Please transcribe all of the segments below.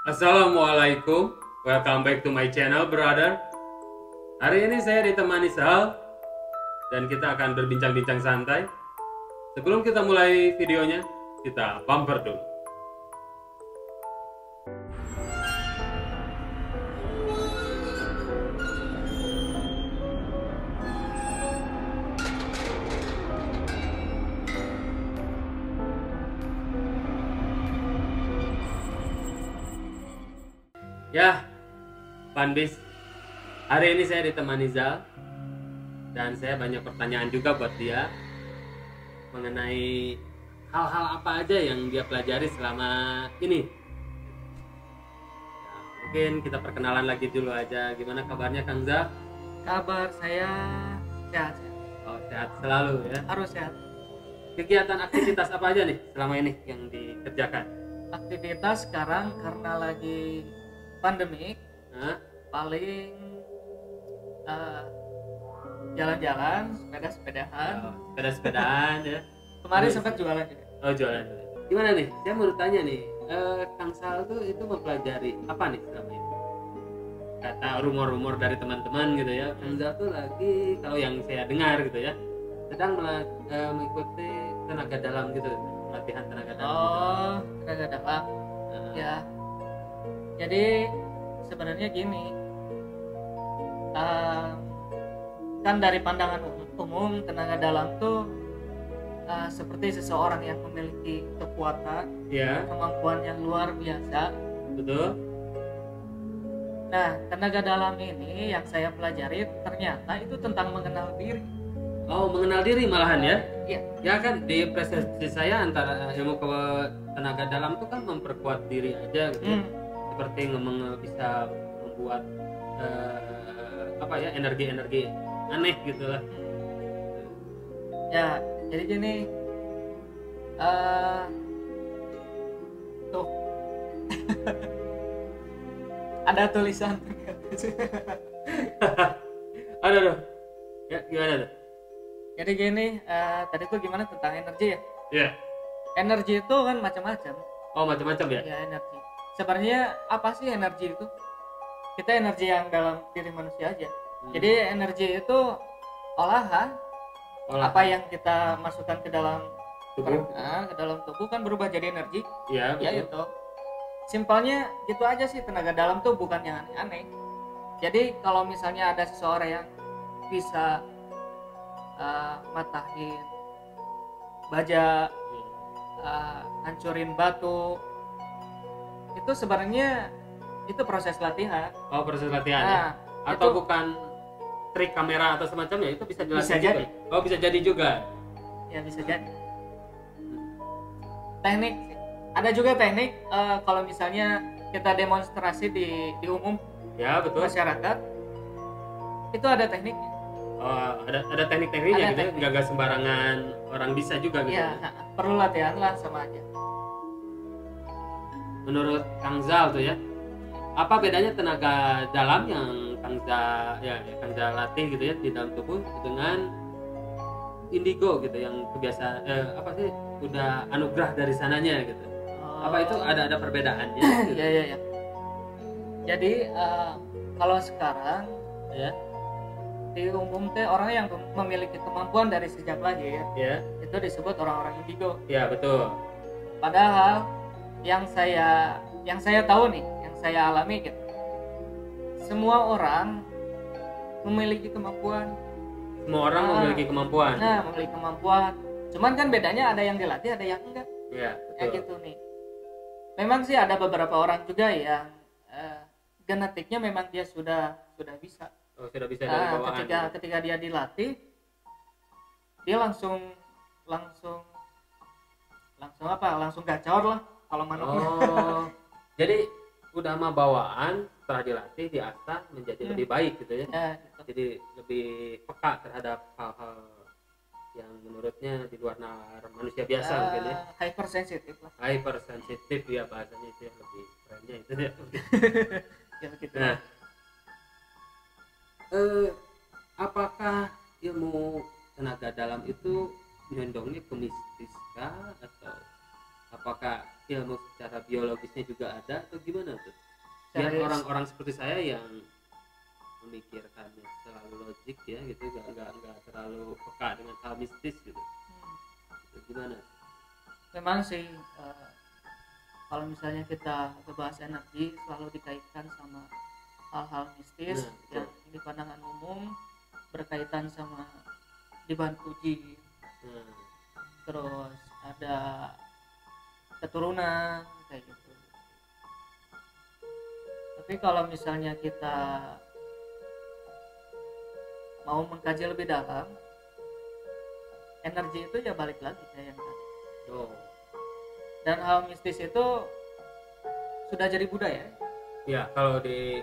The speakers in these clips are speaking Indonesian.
Assalamualaikum, welcome back to my channel, brother. Hari ini saya ditemani Sal dan kita akan berbincang-bincang santai. Sebelum kita mulai videonya, kita bumper dulu. Ya, Panbis, hari ini saya ditemani Zal dan saya banyak pertanyaan juga buat dia mengenai hal-hal apa aja yang dia pelajari selama ini. Ya, mungkin kita perkenalan lagi dulu aja. Gimana kabarnya Kang Zal? Kabar saya sehat. Oh, sehat selalu ya. Harus sehat. Kegiatan aktivitas apa aja nih selama ini yang dikerjakan? Aktivitas sekarang karena lagi pandemi, Hah? paling jalan-jalan, sepeda-sepedahan. Oh, sepeda-sepedaan ya. Kemarin sempat jualan juga. Oh, jualan. Gimana nih? Saya mau tanya nih, Kang Sal tuh itu mempelajari apa nih selama ini? Kata rumor-rumor dari teman-teman gitu ya, Kang Sal tuh lagi, kalau yang saya dengar gitu ya, sedang mengikuti tenaga dalam gitu, latihan tenaga dalam. Oh, tenaga dalam. Gitu. Ya. Jadi sebenarnya gini, kan dari pandangan umum tenaga dalam tuh seperti seseorang yang memiliki kekuatan, Ya, kemampuan yang luar biasa. betul. Nah, tenaga dalam ini yang saya pelajari ternyata itu tentang mengenal diri. Oh, mengenal diri malahan ya? Iya. Ya kan di persepsi saya antara ilmu ke tenaga dalam tuh kan memperkuat diri aja gitu. Ya. Seperti bisa membuat apa ya, energi-energi aneh gitu lah. Ya, jadi gini, tuh ada tulisan. Aduh. Ya, gimana tuh? Jadi gini, tadi tuh gimana tentang energi ya? Iya. Energi itu kan macam-macam. Oh, macam-macam ya? Ya, energi. Sebenarnya apa sih energi itu? Kita energi yang dalam diri manusia aja. Jadi energi itu olahan. Apa yang kita masukkan ke dalam tubuh kan berubah jadi energi. Iya, Ya itu. Simpelnya gitu aja sih, tenaga dalam tuh bukan yang aneh-aneh. Jadi kalau misalnya ada seseorang yang bisa matahin baja, hancurin batu, itu sebenarnya itu proses latihan. Oh, proses latihan ya? Atau itu, bukan trik kamera atau semacamnya, itu bisa dilatih bisa juga? jadi. Oh, bisa jadi juga. Ya bisa jadi. Teknik sih. Ada juga teknik kalau misalnya kita demonstrasi di umum, Ya, betul. masyarakat, itu ada tekniknya. Oh, ada teknik-tekniknya Ada gitu teknik. ya? Nggak sembarangan orang bisa juga gitu. Ya, perlu latihan lah sama aja. Menurut Kang Zal tuh ya, apa bedanya tenaga dalam yang Kang Zal latih gitu ya di dalam tubuh dengan indigo gitu yang kebiasaan apa sih, udah anugerah dari sananya gitu. Apa itu ada perbedaannya gitu? Ya. Jadi kalau sekarang Ya. di umum teh orang yang memiliki kemampuan dari sejak lahir Ya. itu disebut orang-orang indigo. Ya, betul. Padahal yang saya tahu nih, yang saya alami gitu, semua orang memiliki kemampuan. Semua orang memiliki kemampuan. Nah, memiliki kemampuan. Cuman kan bedanya ada yang dilatih, ada yang enggak. Ya, Ya betul. gitu nih. Memang sih ada beberapa orang juga yang genetiknya memang dia sudah bisa. Oh, sudah bisa dari bawaan. Ketika dia dilatih, dia langsung gacor lah kalau manuknya. Oh, jadi udah mah bawaan, setelah dilatih diasah menjadi lebih baik gitu ya. Ya, gitu. Jadi lebih peka terhadap hal-hal yang menurutnya di luar nalar manusia biasa mungkin ya. Hypersensitif lah. Hypersensitif ya bahasanya, itu ya, lebih kerennya itu ya. Ya begitu. Nah, apakah ilmu tenaga dalam itu condongnya ke mistis kah, atau apakah ilmu secara biologisnya juga ada atau gimana tuh? Biar Dari- orang-orang seperti saya yang memikirkannya selalu logik ya gitu, nggak terlalu peka dengan hal mistis gitu. Itu gimana? Memang sih kalau misalnya kita ngebahas energi selalu dikaitkan sama hal-hal mistis Nah, betul. yang di pandangan umum berkaitan sama dibantu jin, Nah, terus ada keturunan kayak gitu. Tapi kalau misalnya kita mau mengkaji lebih dalam, energi itu ya balik lagi kayak yang tadi. oh, Dan hal mistis itu sudah jadi budaya ya kalau di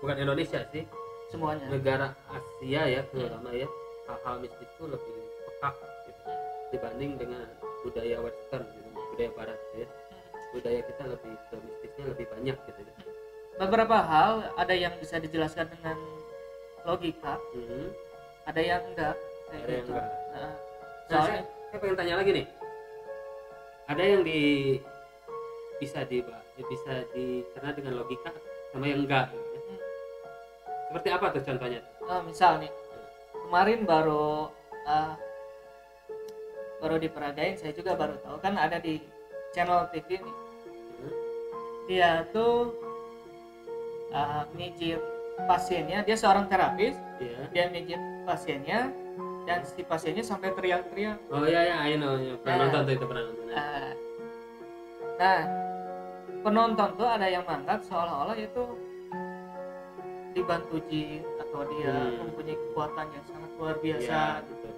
bukan Indonesia sih, semuanya. negara Asia ya terutama ya, hal-hal mistis itu lebih peka gitu, dibanding dengan budaya Western gitu, budaya Barat ya. Budaya kita lebih ke mistisnya lebih banyak gitu ya. Beberapa hal ada yang bisa dijelaskan dengan logika, Hmm. ada yang enggak kayak Ada yang gitu. enggak. Nah, Nah, soalnya saya pengen tanya lagi nih. Ada yang bisa dicerna dengan logika sama yang enggak gitu ya. Seperti apa tuh contohnya? misal nih kemarin baru diperagain, saya juga baru tahu kan ada di channel TV nih, Hmm. dia tuh mijit pasiennya, dia seorang terapis, Iya. dia mijit pasiennya dan si pasiennya sampai teriak-teriak. Oh iya ya, I know. Ya. Pernah Nah. nonton tuh itu pernah nonton. Uh, nah, penonton tuh ada yang menganggap seolah-olah itu dibantu jin atau dia mempunyai kekuatan yang sangat luar biasa. Iya, betul.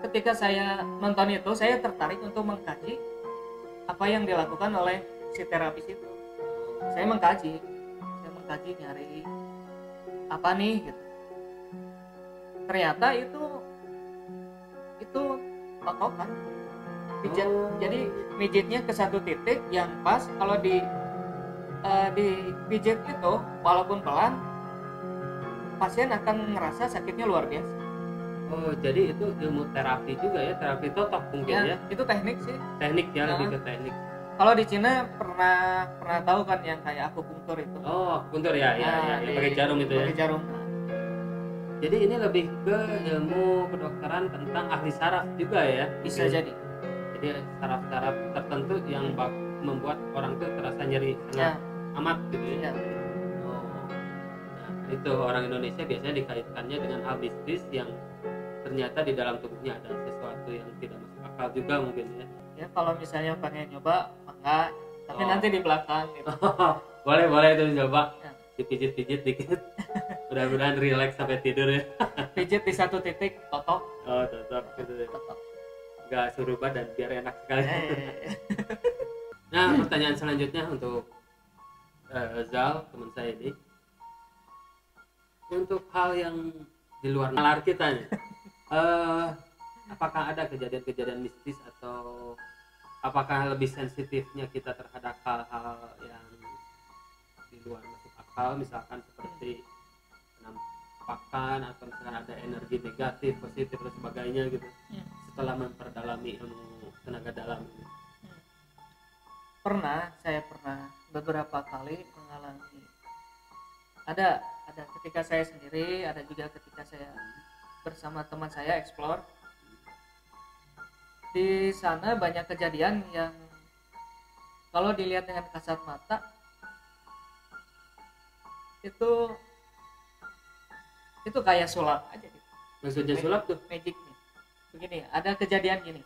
Ketika saya nonton itu, saya tertarik untuk mengkaji apa yang dilakukan oleh si terapis itu. Saya mengkaji nyari apa nih gitu. Ternyata itu totokan pijat. Jadi mijitnya ke satu titik yang pas, kalau dipijit itu walaupun pelan, pasien akan ngerasa sakitnya luar biasa. Oh, jadi itu ilmu terapi juga ya, terapi totok mungkin ya. Itu teknik sih. Teknik ya, lebih ke teknik. Kalau di Cina pernah tahu kan yang kayak akupunktur itu. Oh, akupunktur ya, ya, pakai jarum itu ya. Pakai jarum. Jadi ini lebih ke ilmu kedokteran tentang ahli saraf juga ya. Bisa Mungkin. jadi. Jadi saraf-saraf tertentu yang membuat orang tuh terasa nyeri sangat amat gitu ya. Ya. Oh. Nah, itu orang Indonesia biasanya dikaitkannya dengan hal mistis yang ternyata di dalam tubuhnya ada sesuatu yang tidak masuk akal juga mungkin ya. Ya kalau misalnya pengen nyoba, enggak. Tapi nanti di belakang gitu. boleh itu coba. Ya. Dipijit-pijit dikit. Mudah-mudahan relax sampai tidur ya. Pijit di satu titik, totok. Oh, tetap gitu ya. Totok. Gak suruh badan biar enak sekali. Nah, pertanyaan selanjutnya untuk Zal, teman saya ini, untuk hal yang di luar nalar kita nih, apakah ada kejadian-kejadian mistis atau apakah lebih sensitifnya kita terhadap hal-hal yang di luar masuk akal, misalkan seperti penampakan atau misalkan ada energi negatif, positif dan sebagainya gitu, setelah memperdalami ilmu tenaga dalam ini? Saya pernah beberapa kali mengalami, ada ketika saya sendiri, ada juga ketika saya bersama teman saya explore. Di sana banyak kejadian yang kalau dilihat dengan kasat mata itu kayak sulap aja gitu. Maksudnya sulap tuh? Magic nih. Begini, ada kejadian gini.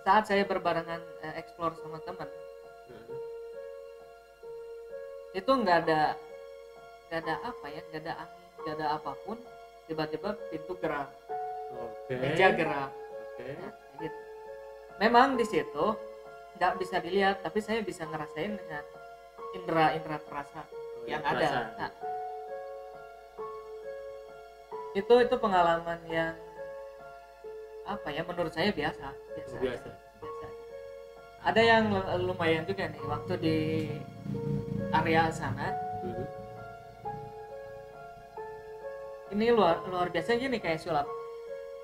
Saat saya berbarengan explore sama teman, itu nggak ada apa ya, nggak ada angin, nggak ada apapun, tiba-tiba pintu gerak, meja gerak. Nah, gitu. Memang di situ nggak bisa dilihat, tapi saya bisa ngerasain dengan indera terasa yang ada. Nah, itu pengalaman yang apa ya, menurut saya biasa. Ada yang lumayan juga nih waktu di area sana. Ini luar biasa gini kayak sulap.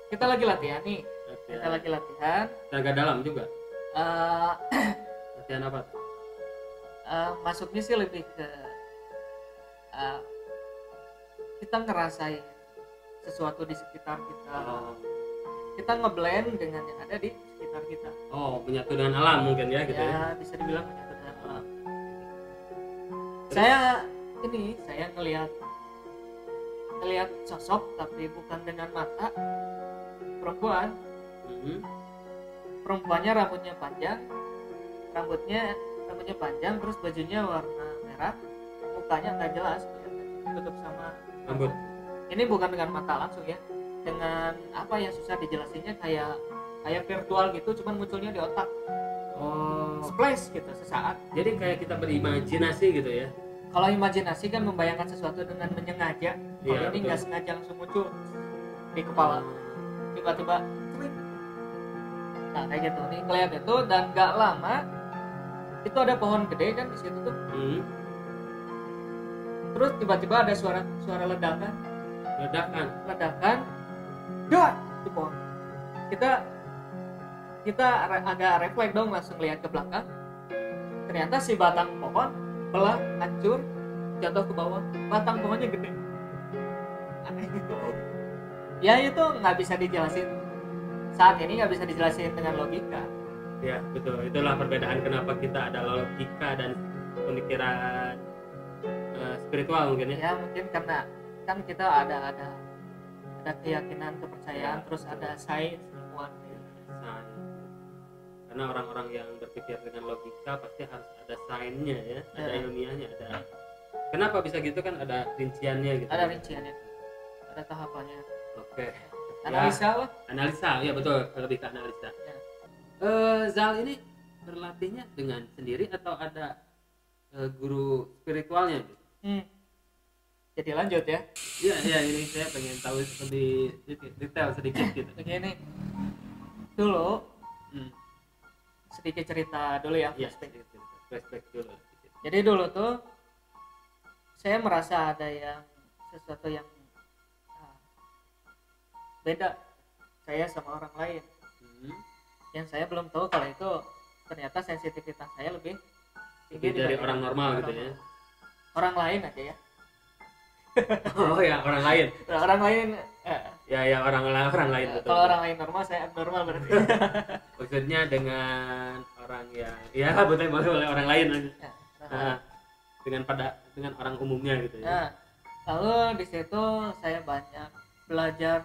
kita lagi latihan nih. Kita lagi latihan. Tenaga dalam juga. Eh, Latihan apa tuh? masuknya sih lebih ke kita ngerasain sesuatu di sekitar kita. Kita ngeblend dengan yang ada di sekitar kita. Oh, menyatu dengan alam mungkin ya gitu ya. Ya, bisa dibilang menyatu dengan alam. Saya ngelihat sosok tapi bukan dengan mata. Perempuan. Perempuannya rambutnya panjang, terus bajunya warna merah, mukanya nggak jelas, tutup sama Rambut. Ini bukan dengan mata langsung ya, dengan apa yang susah dijelasinnya, kayak virtual gitu, cuman munculnya di otak. Oh, Splash gitu sesaat. jadi kayak kita berimajinasi gitu ya. Kalau imajinasi kan membayangkan sesuatu dengan menyengaja. Kalau Iya, ini betul. nggak sengaja langsung muncul di kepala, tiba-tiba cerit. Nah kayak gitu nih kelihatan itu, dan nggak lama itu ada pohon gede kan di situ tuh. Terus tiba-tiba ada suara ledakan, dar di pohon. Kita agak refleks dong, langsung lihat ke belakang. Ternyata si batang pohon belah, hancur, jatuh ke bawah. Batang pohonnya gede. Aneh gitu. Ya itu nggak bisa dijelasin. Saat ini nggak bisa dijelasin dengan logika. Ya betul, itulah perbedaan kenapa kita ada logika dan pemikiran spiritual mungkin ya. Ya mungkin karena kan kita ada keyakinan, kepercayaan, Ya, terus ada sains, ilmuwan. Sains. Karena orang-orang yang berpikir dengan logika pasti harus ada sainsnya ya, ada ilmiahnya, ada. Kenapa bisa gitu kan ada rinciannya gitu. Ada rinciannya, ada tahapannya. Oke. Analisa lah. Analisa, ya betul, lebih ke analisa. Ya. Zal ini berlatihnya dengan sendiri atau ada guru spiritualnya? Jadi lanjut ya. Iya, ini saya pengen tahu lebih detail sedikit gitu. Begini, dulu sedikit cerita dulu ya, Iya, flashback. dulu. Jadi dulu tuh saya merasa ada sesuatu yang beda saya sama orang lain. Yang saya belum tahu kalau itu ternyata sensitivitas saya lebih tinggi dari orang normal gitu ya. Orang lain aja ya. Oh ya, orang lain. Orang lain Ya orang lain betul. kalau orang lain normal, saya abnormal berarti. Maksudnya dengan orang yang ya boleh orang lain aja. Dengan orang umumnya gitu ya. Nah, lalu di situ saya banyak belajar,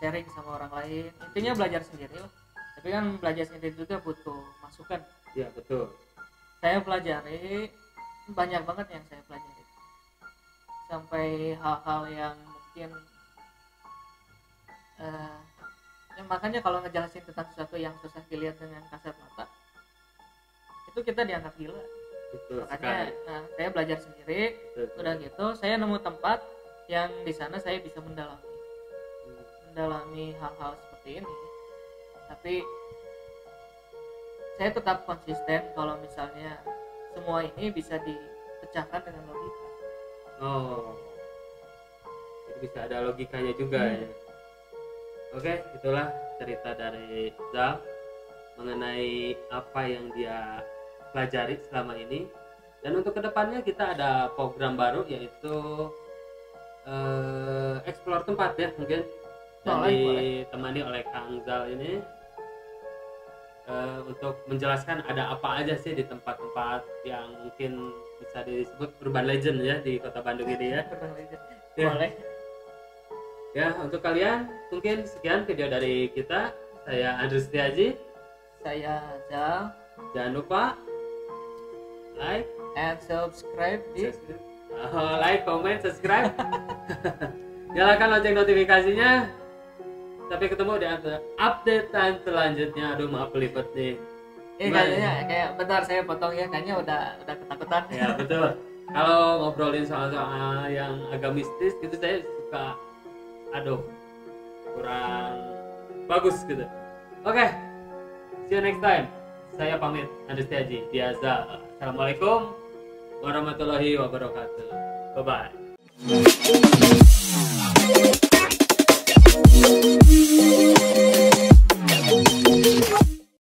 sharing sama orang lain. Intinya belajar sendiri lah. Tapi kan belajar sendiri juga butuh masukan. Iya betul. Saya pelajari banyak banget yang saya pelajari. Sampai hal-hal yang mungkin makanya kalau ngejelasin tentang sesuatu yang susah dilihat dengan kasat mata, itu kita dianggap gila. Betul. Makanya saya belajar sendiri. Betul. Udah gitu saya nemu tempat yang di sana saya bisa mendalami hal-hal seperti ini. Tapi saya tetap konsisten kalau misalnya semua ini bisa dipecahkan dengan logika. Oh, jadi bisa ada logikanya juga ya. Oke, itulah cerita dari Zal mengenai apa yang dia pelajari selama ini. Dan untuk kedepannya kita ada program baru, yaitu explore tempat ya mungkin. Dan ditemani oleh Kang Zal ini untuk menjelaskan ada apa aja sih di tempat-tempat yang mungkin bisa disebut urban legend ya di Kota Bandung ini ya. Boleh. Ya, untuk kalian mungkin sekian video dari kita. Saya Andrew Setiaji. Saya Zal. Jangan lupa like and subscribe di like, comment, subscribe. Nyalakan lonceng notifikasinya. Sampai ketemu di updatean selanjutnya. Aduh, maaf pelipet nih. Kayaknya kayak bentar saya potong ya, kayaknya udah ketakutan. Ya betul. Kalau ngobrolin soal-soal yang agak mistis gitu saya suka kurang bagus gitu. Oke. See you next time. Saya pamit, Andrew Setiaji. Biasa. Assalamualaikum warahmatullahi wabarakatuh. Bye bye.